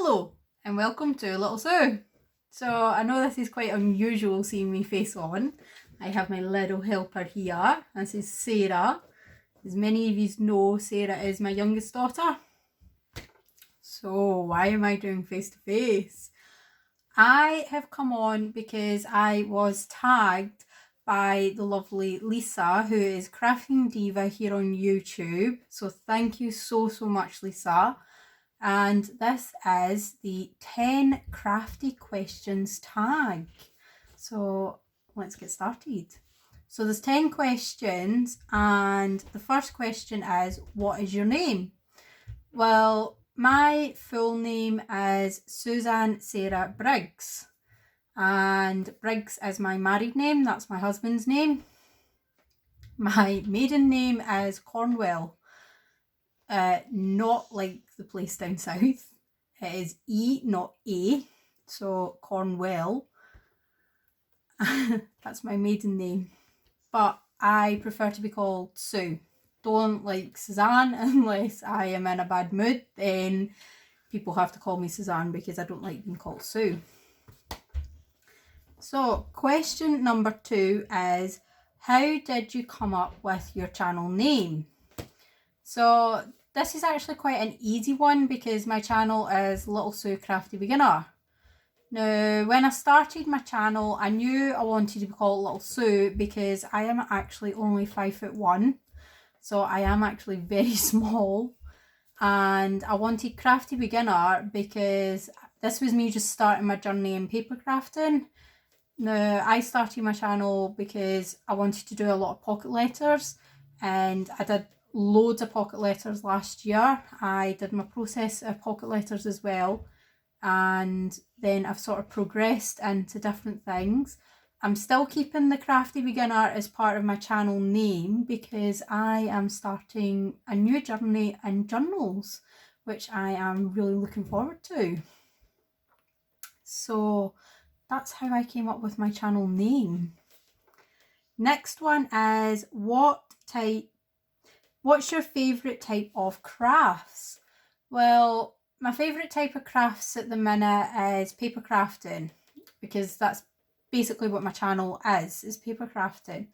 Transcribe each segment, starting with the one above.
Hello and welcome to Little Sue. So I know this is quite unusual seeing me face on. I have my little helper here. This is Sarah. As many of you know, Sarah is my youngest daughter. So why am I doing face to face? I have come on because I was tagged by the lovely Lisa, who is Crafting Diva here on YouTube. So thank you so much, Lisa. And this is the 10 Crafty Questions Tag. So let's get started. So there's 10 questions, and the first question is, what is your name? Well, my full name is Suzanne Sarah Briggs, and Briggs is my married name. That's my husband's name. My maiden name is Cornwell. Not like the place down south. It is E, not A. So Cornwell. That's my maiden name. But I prefer to be called Sue. Don't like Suzanne unless I am in a bad mood. Then people have to call me Suzanne because I don't like being called Sue. So question number 2 is, how did you come up with your channel name? So this is actually quite an easy one because my channel is Little Sue Crafty Beginner. Now, when I started my channel, I knew I wanted to be called Little Sue because I am actually only 5'1", so I am actually very small, and I wanted Crafty Beginner because this was me just starting my journey in paper crafting. Now, I started my channel because I wanted to do a lot of pocket letters, and I did loads of pocket letters last year. I did my process of pocket letters as well, and then I've sort of progressed into different things. I'm still keeping the Crafty Beginner as part of my channel name because I am starting a new journey in journals, which I am really looking forward to. So that's how I came up with my channel name. Next one is, what's your favourite type of crafts? Well, my favourite type of crafts at the minute is paper crafting, because that's basically what my channel is paper crafting.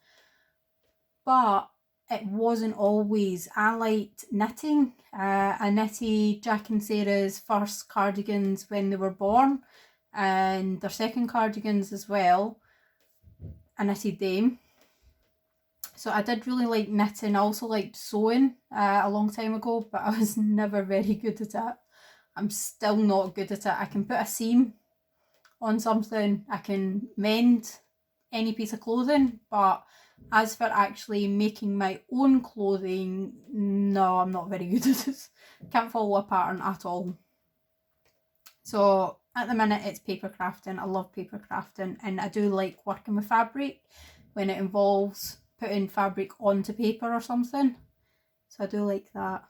But it wasn't always. I liked knitting. I knitted Jack and Sarah's first cardigans when they were born, and their second cardigans as well. I knitted them. So I did really like knitting. I also liked sewing a long time ago, but I was never very good at it. I'm still not good at it. I can put a seam on something, I can mend any piece of clothing, but as for actually making my own clothing, no, I'm not very good at it. Can't follow a pattern at all. So at the minute it's paper crafting. I love paper crafting, and I do like working with fabric when it involves putting fabric onto paper or something. So I do like that.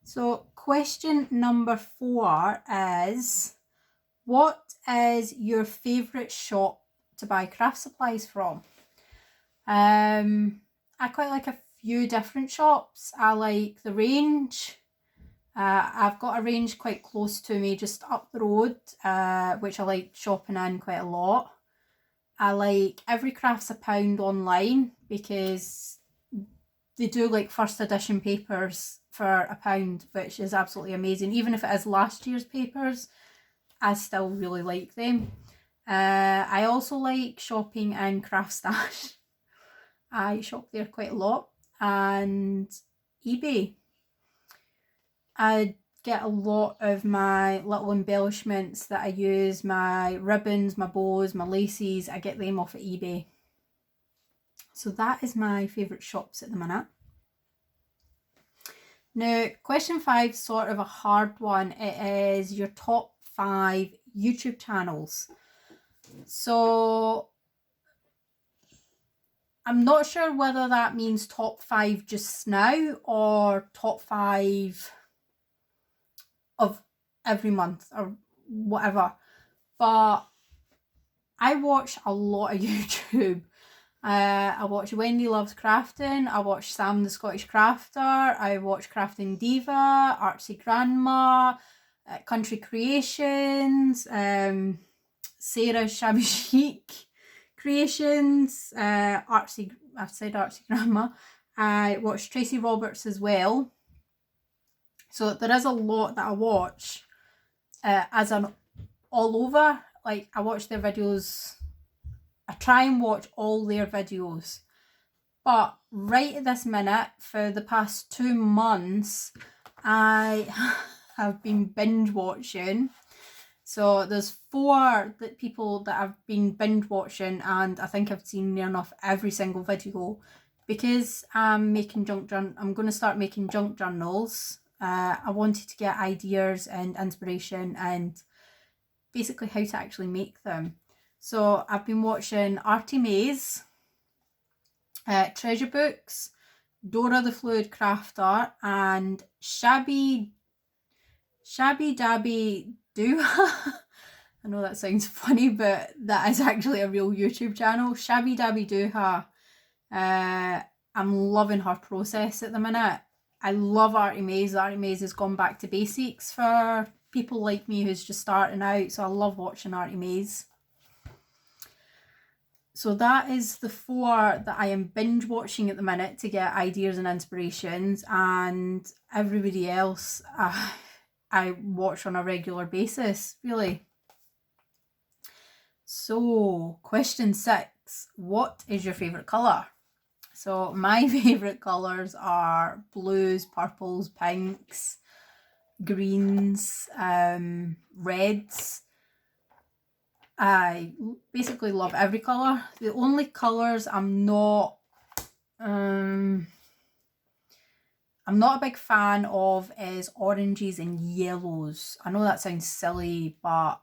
So question number 4 is, what is your favourite shop to buy craft supplies from? I quite like a few different shops. I like the Range. I've got a Range quite close to me, just up the road, which I like shopping in quite a lot. I like Every Craft's a Pound online because they do like first edition papers for £1, which is absolutely amazing. Even if it is last year's papers, I still really like them. I also like shopping in Craft Stash. I shop there quite a lot, and eBay. I get a lot of my little embellishments that I use, my ribbons, my bows, my laces, I get them off at eBay. So that is my favourite shops at the minute. Now, question 5 is sort of a hard one. It is your top 5 YouTube channels. So I'm not sure whether that means top 5 just now or top 5 of every month or whatever. But I watch a lot of YouTube. I watch Wendy Loves Crafting, I watch Sam the Scottish Crafter, I watch Crafting Diva, Artsy Grandma, Country Creations, Sarah's Shabby Chic Creations, Artsy, I've said Artsy Grandma. I watch Tracey Roberts as well. So there is a lot that I watch as an all over. Like, I watch their videos, I try and watch all their videos. But right at this minute, for the past 2 months, I have been binge watching. So there's 4 people that I've been binge watching, and I think I've seen near enough every single video. Because I'm going to start making junk journals. I wanted to get ideas and inspiration and basically how to actually make them. So I've been watching Artie Mays, Treasure Books, Dora the Fluid Crafter, and Shabby Dabby Dooha. I know that sounds funny, but that is actually a real YouTube channel. Shabby Dabby Dooha. I'm loving her process at the minute. I love Artie Mays. Artie Mays has gone back to basics for people like me who's just starting out, so I love watching Artie Mays. So that is the 4 that I am binge watching at the minute to get ideas and inspirations, and everybody else I watch on a regular basis, really. So, question 6. What is your favourite colour? So my favourite colours are blues, purples, pinks, greens, reds. I basically love every colour. The only colours I'm not a big fan of is oranges and yellows. I know that sounds silly, but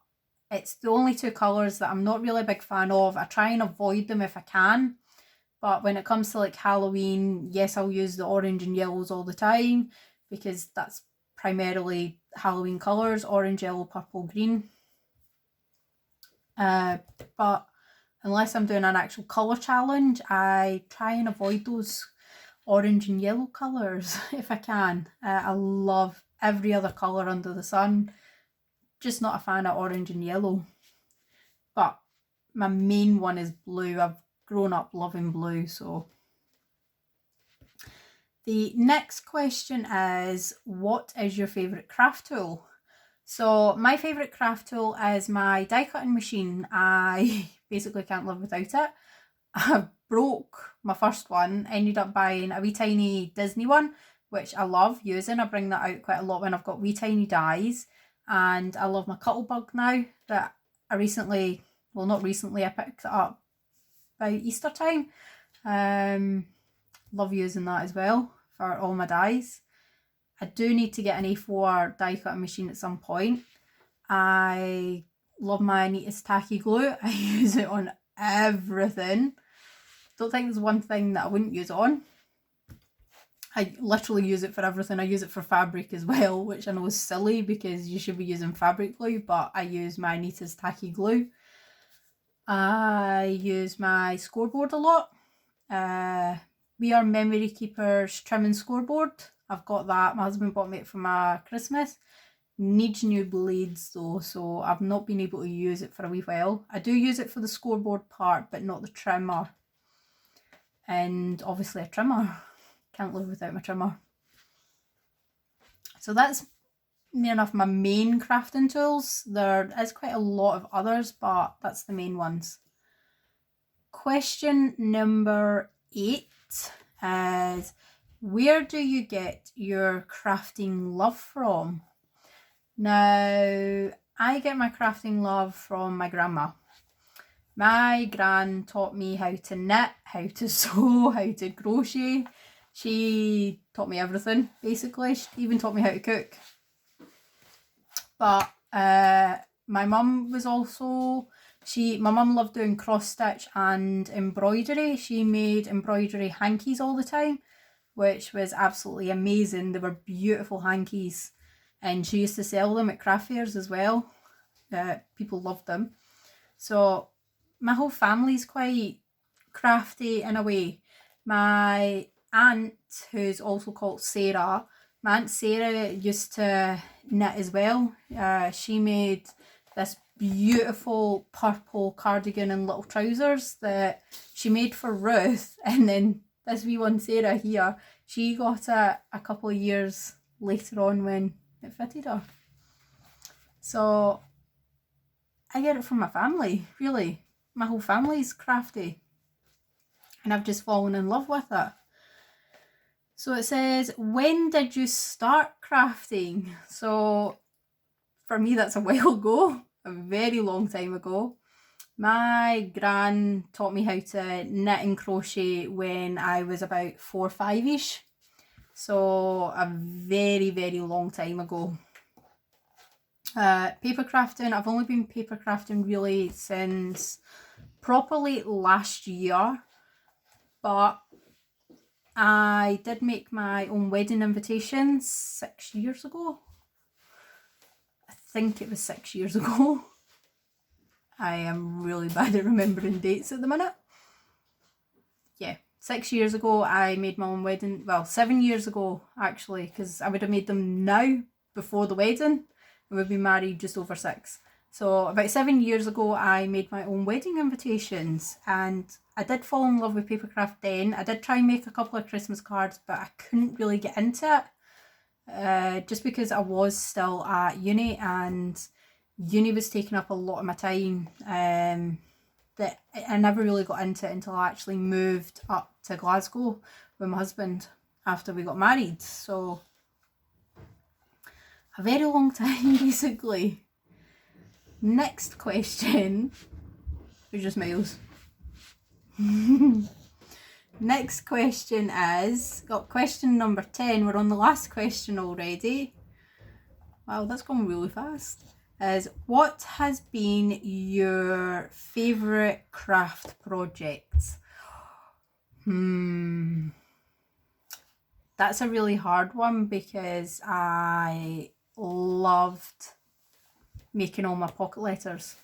it's the only 2 colours that I'm not really a big fan of. I try and avoid them if I can. But when it comes to like Halloween, yes, I'll use the orange and yellows all the time because that's primarily Halloween colours: orange, yellow, purple, green. But unless I'm doing an actual colour challenge, I try and avoid those orange and yellow colours if I can. I love every other colour under the sun, just not a fan of orange and yellow. But my main one is blue. I've grown up loving blue. So the next question is, what is your favourite craft tool? So my favourite craft tool is my die cutting machine. I basically can't live without it. I broke my first one, ended up buying a wee tiny Disney one, which I love using. I bring that out quite a lot when I've got wee tiny dies. And I love my Cuttlebug now that I recently, well, not recently, I picked it up by Easter time. Love using that as well for all my dies. I do need to get an A4 die cutting machine at some point. I love my Anita's tacky glue. I use it on everything. Don't think there's one thing that I wouldn't use on. I literally use it for everything. I use it for fabric as well, which I know is silly because you should be using fabric glue, but I use my Anita's tacky glue. I use my scoreboard a lot. We are Memory Keepers trimming scoreboard. I've got that. My husband bought me it for my Christmas. Needs new blades though, so I've not been able to use it for a wee while. I do use it for the scoreboard part, but not the trimmer. And obviously a trimmer. Can't live without my trimmer. So that's near enough my main crafting tools. There is quite a lot of others, but that's the main ones. Question number 8 is, where do you get your crafting love from? Now, I get my crafting love from my grandma. My gran taught me how to knit, how to sew, how to crochet. She taught me everything, basically. She even taught me how to cook. But my mum was also, my mum loved doing cross stitch and embroidery. She made embroidery hankies all the time, which was absolutely amazing. They were beautiful hankies, and she used to sell them at craft fairs as well. People loved them. So my whole family's quite crafty in a way. My aunt, who's also called Sarah, My Aunt Sarah used to knit as well. She made this beautiful purple cardigan and little trousers that she made for Ruth, and then this wee one, Sarah here, she got it a couple of years later on when it fitted her. So I get it from my family, really. My whole family's crafty, and I've just fallen in love with it. So it says, when did you start crafting? So for me, that's a while ago, a very long time ago. My gran taught me how to knit and crochet when I was about 4 or 5-ish. So a very, very long time ago. Paper crafting, I've only been paper crafting really since properly last year, but I did make my own wedding invitations 6 years ago. I think it was 6 years ago. I am really bad at remembering dates at the minute. Yeah, 6 years ago I made my own wedding. Well, 7 years ago actually, because I would have made them now before the wedding. And we've been married just over 6. So about 7 years ago I made my own wedding invitations, and I did fall in love with papercraft then. I did try and make a couple of Christmas cards, but I couldn't really get into it just because I was still at uni, and uni was taking up a lot of my time. That I never really got into it until I actually moved up to Glasgow with my husband after we got married. So a very long time basically. Next question. Who's just Miles? Next question is, got question number 10. We're on the last question already. Wow, that's gone really fast. Is, what has been your favourite craft project? That's a really hard one because I loved making all my pocket letters.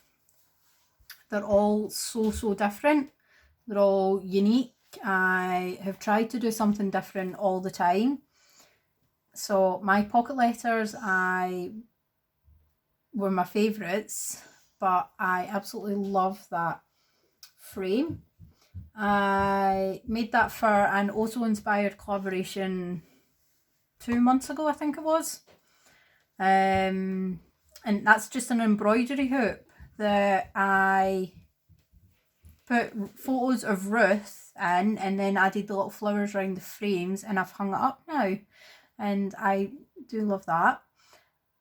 They're all so different. They're all unique. I have tried to do something different all the time. So my pocket letters were my favourites, but I absolutely love that frame. I made that for an Auto Inspired collaboration 2 months ago, I think it was. And that's just an embroidery hoop that I put photos of Ruth in, and then added the little flowers around the frames, and I've hung it up now, and I do love that.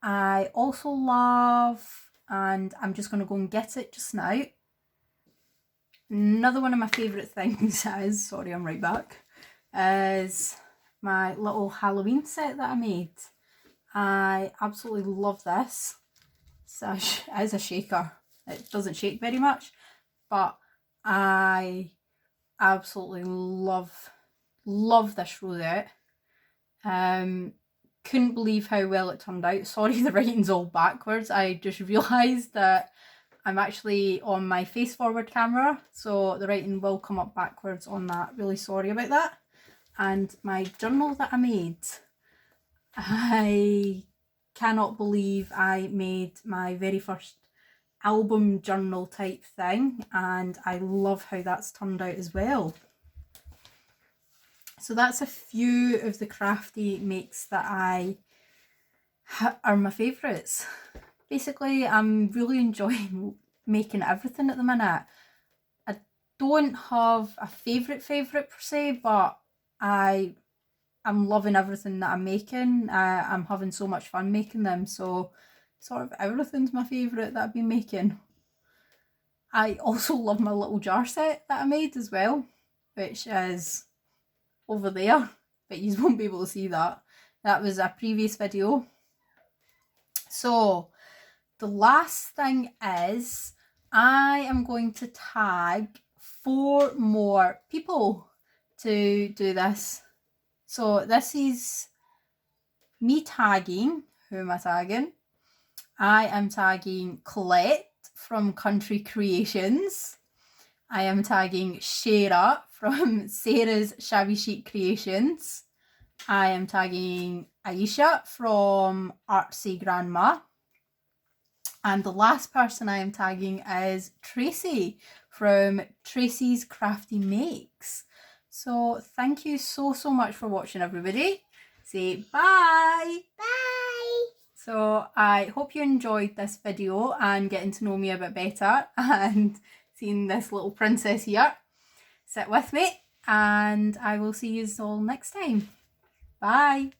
I also love, and I'm just going to go and get it just now, another one of my favourite things is, sorry I'm right back, is my little Halloween set that I made. I absolutely love this. It is a shaker. It doesn't shake very much, but I absolutely love this rosette. Couldn't believe how well it turned out. Sorry, the writing's all backwards. I just realised that I'm actually on my face forward camera, so the writing will come up backwards on that. Really sorry about that. And my journal that I made, I cannot believe I made my very first album journal type thing, and I love how that's turned out as well. So that's a few of the crafty makes that are my favourites. Basically, I'm really enjoying making everything at the minute. I don't have a favourite per se, but I'm loving everything that I'm making. I'm having so much fun making them, so sort of everything's my favourite that I've been making. I also love my little jar set that I made as well, which is over there, but you won't be able to see that. That was a previous video. So the last thing is, I am going to tag 4 more people to do this. So this is me tagging, who am I tagging? I am tagging Collette from Country Creations. I am tagging Shara from Sarah's Shabby Chic Creations. I am tagging Aisha from Artsy Grandma. And the last person I am tagging is Tracey from Tracey's Crafty Makes. So thank you so much for watching, everybody. Say bye. Bye. So I hope you enjoyed this video and getting to know me a bit better and seeing this little princess here sit with me, and I will see you all next time. Bye.